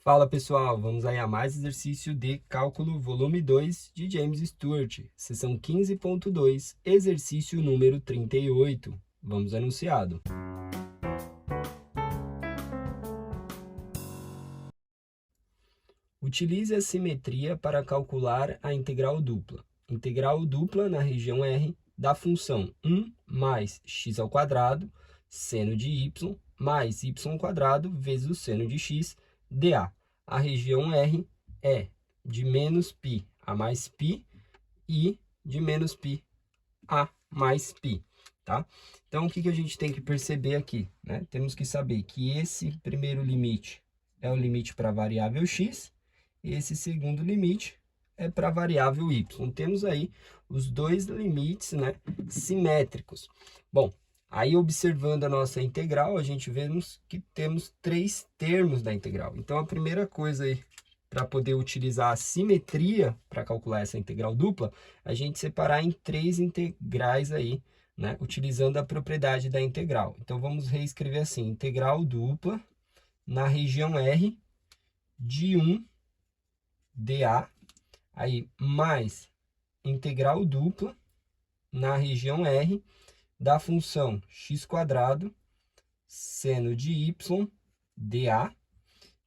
Fala pessoal, vamos aí a mais exercício de cálculo volume 2 de James Stewart, seção 15.2, exercício número 38. Vamos ao enunciado. Utilize a simetria para calcular a integral dupla. Integral dupla na região R da função 1 mais x² seno de y mais y² vezes o seno de x dA. A região R é de menos π a mais π e de menos π a mais π, tá? Então, o que a gente tem que perceber aqui, né? Temos que saber que esse primeiro limite é o limite para a variável x, e esse segundo limite é para a variável y. Temos aí os dois limites, né, simétricos. Bom, aí observando a nossa integral, a gente vemos que temos três termos da integral. Então, a primeira coisa aí, para poder utilizar a simetria para calcular essa integral dupla, a gente separar em três integrais aí, né, utilizando a propriedade da integral. Então, vamos reescrever assim, integral dupla na região R de 1 dA, aí mais integral dupla na região R da função x² seno de y dA,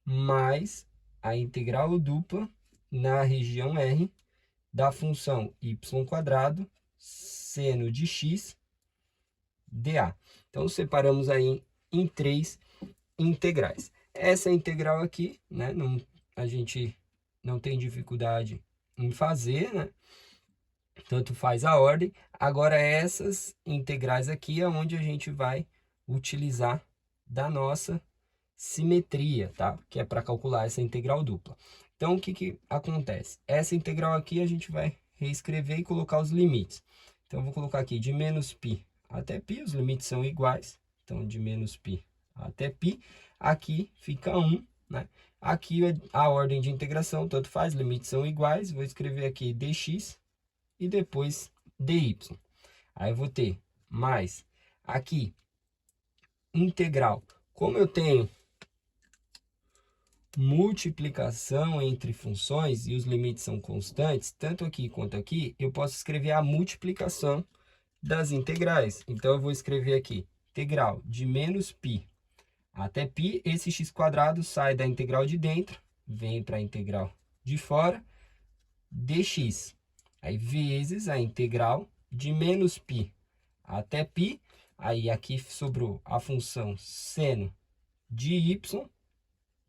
mais a integral dupla na região R da função y² seno de x dA. Então, separamos aí em três integrais. Essa integral aqui, né, a gente não tem dificuldade em fazer, né? Tanto faz a ordem. Agora, essas integrais aqui é onde a gente vai utilizar da nossa simetria, tá? Que é para calcular essa integral dupla. Então, o que acontece? Essa integral aqui a gente vai reescrever e colocar os limites. Então, eu vou colocar aqui de menos π até π, os limites são iguais. Então, de menos π até π, aqui fica 1, né? Aqui a ordem de integração, tanto faz, limites são iguais. Vou escrever aqui dx e depois dy. Aí eu vou ter mais aqui integral. Como eu tenho multiplicação entre funções e os limites são constantes, tanto aqui quanto aqui, eu posso escrever a multiplicação das integrais. Então, eu vou escrever aqui integral de menos π até π, esse x² sai da integral de dentro, vem para a integral de fora, dx. Aí, vezes a integral de menos π até π, aí aqui sobrou a função seno de y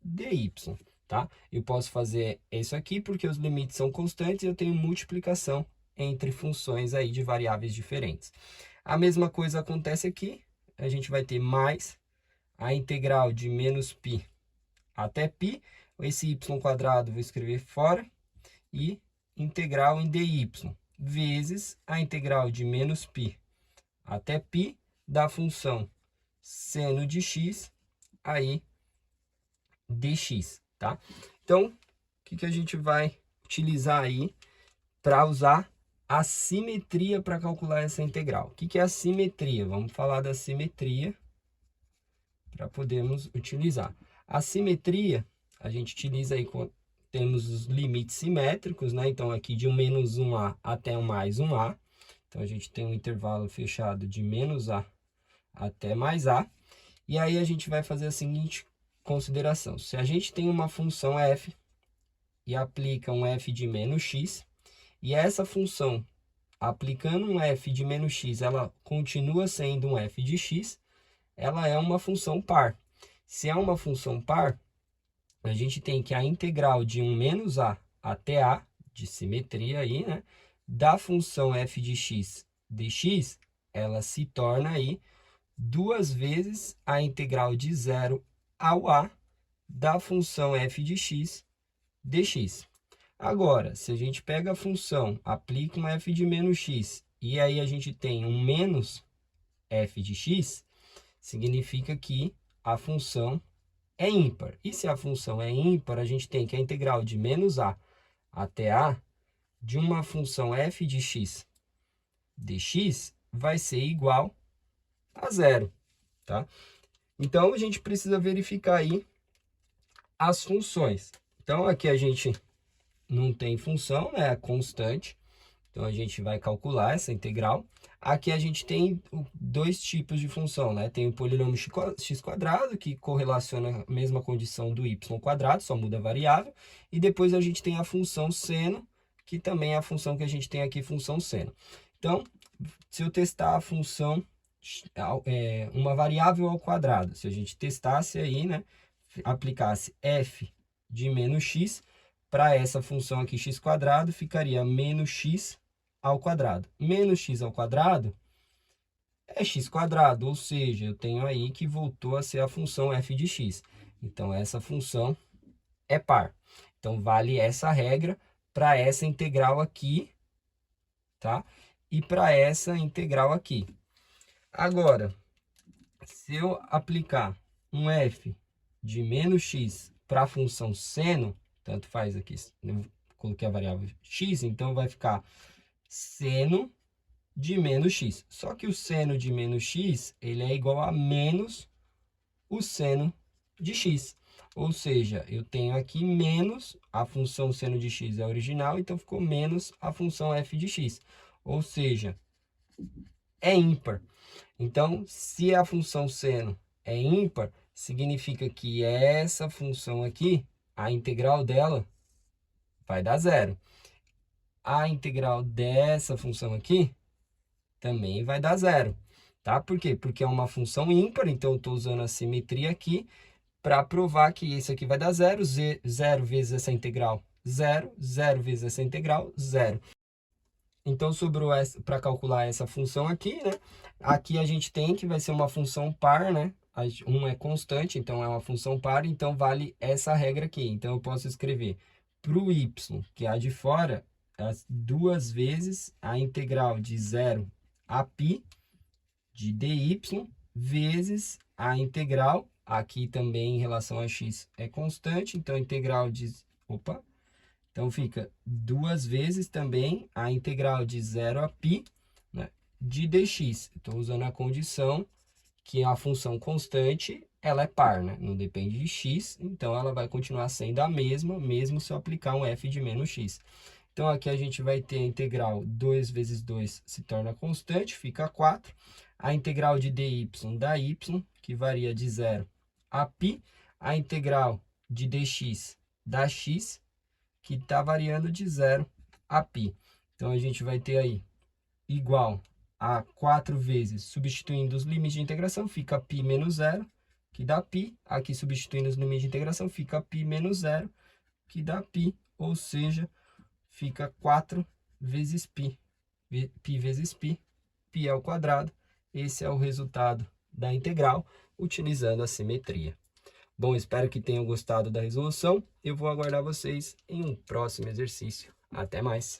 dy, tá? Eu posso fazer isso aqui porque os limites são constantes e eu tenho multiplicação entre funções aí de variáveis diferentes. A mesma coisa acontece aqui, a gente vai ter mais a integral de menos π até π, esse y² vou escrever fora, e integral em dy, vezes a integral de menos π até π da função seno de x, aí dx, tá? Então, o que a gente vai utilizar aí para usar a simetria para calcular essa integral? O que é a simetria? Vamos falar da simetria para podermos utilizar. A simetria, a gente utiliza aí quando temos os limites simétricos, né? Então, aqui de um menos 1a até um mais 1a. Então, a gente tem um intervalo fechado de menos a até mais a. E aí, a gente vai fazer a seguinte consideração. Se a gente tem uma função f e aplica um f de menos x, e essa função, aplicando um f de menos x, ela continua sendo um f de x, ela é uma função par. Se é uma função par, a gente tem que a integral de 1 menos a até a, de simetria aí, né, da função f de x dx, ela se torna aí duas vezes a integral de 0 ao a da função f de x dx. Agora, se a gente pega a função, aplica um f de menos x, e aí a gente tem um menos f de x, significa que a função é ímpar. E se a função é ímpar, a gente tem que a integral de menos a até a de uma função f de x dx vai ser igual a zero, tá? Então, a gente precisa verificar aí as funções. Então, aqui a gente não tem função, né? É constante. Então, a gente vai calcular essa integral. Aqui a gente tem dois tipos de função, né? Tem o polinômio x², que correlaciona a mesma condição do y², só muda a variável. E depois a gente tem a função seno, que também é a função que a gente tem aqui, função seno. Então, se eu testar a função, uma variável ao quadrado, se a gente testasse aí, né? Aplicasse f de menos x, para essa função aqui x², ficaria menos x ao quadrado. Menos x ao quadrado é x², ou seja, eu tenho aí que voltou a ser a função f de x. Então, essa função é par. Então, vale essa regra para essa integral aqui, tá? E para essa integral aqui. Agora, se eu aplicar um f de menos x para a função seno, tanto faz aqui, eu coloquei a variável x, então vai ficar seno de menos x. Só que o seno de menos x, ele é igual a menos o seno de x. Ou seja, eu tenho aqui menos, a função seno de x é original, então ficou menos a função f de x. Ou seja, é ímpar. Então, se a função seno é ímpar, significa que essa função aqui, a integral dela vai dar zero. A integral dessa função aqui também vai dar zero, tá? Por quê? Porque é uma função ímpar, então eu estou usando a simetria aqui para provar que isso aqui vai dar zero. Zero vezes essa integral, zero. Zero vezes essa integral, zero. Então, sobrou para calcular essa função aqui, né? Aqui a gente tem que vai ser uma função par, né? Um é constante, então é uma função par, então vale essa regra aqui. Então, eu posso escrever para o y, que é a de fora, as duas vezes a integral de 0 a π de dy vezes a integral, aqui também em relação a x é constante, então integral de... Opa! Então, fica duas vezes também a integral de 0 a π, né, de dx. Estou usando a condição que a função constante, ela é par, né? Não depende de x, então ela vai continuar sendo a mesma, mesmo se eu aplicar um f de menos x. Então, aqui a gente vai ter a integral 2 vezes 2 se torna constante, fica 4. A integral de dy dá y, que varia de 0 a π. A integral de dx dá x, que está variando de 0 a π. Então, a gente vai ter aí igual a 4 vezes, substituindo os limites de integração, fica π menos 0, que dá π. Aqui, substituindo os limites de integração, fica π menos 0, que dá π, ou seja, fica 4 vezes π. Π vezes π, π ao quadrado. Esse é o resultado da integral, utilizando a simetria. Bom, espero que tenham gostado da resolução. Eu vou aguardar vocês em um próximo exercício. Até mais!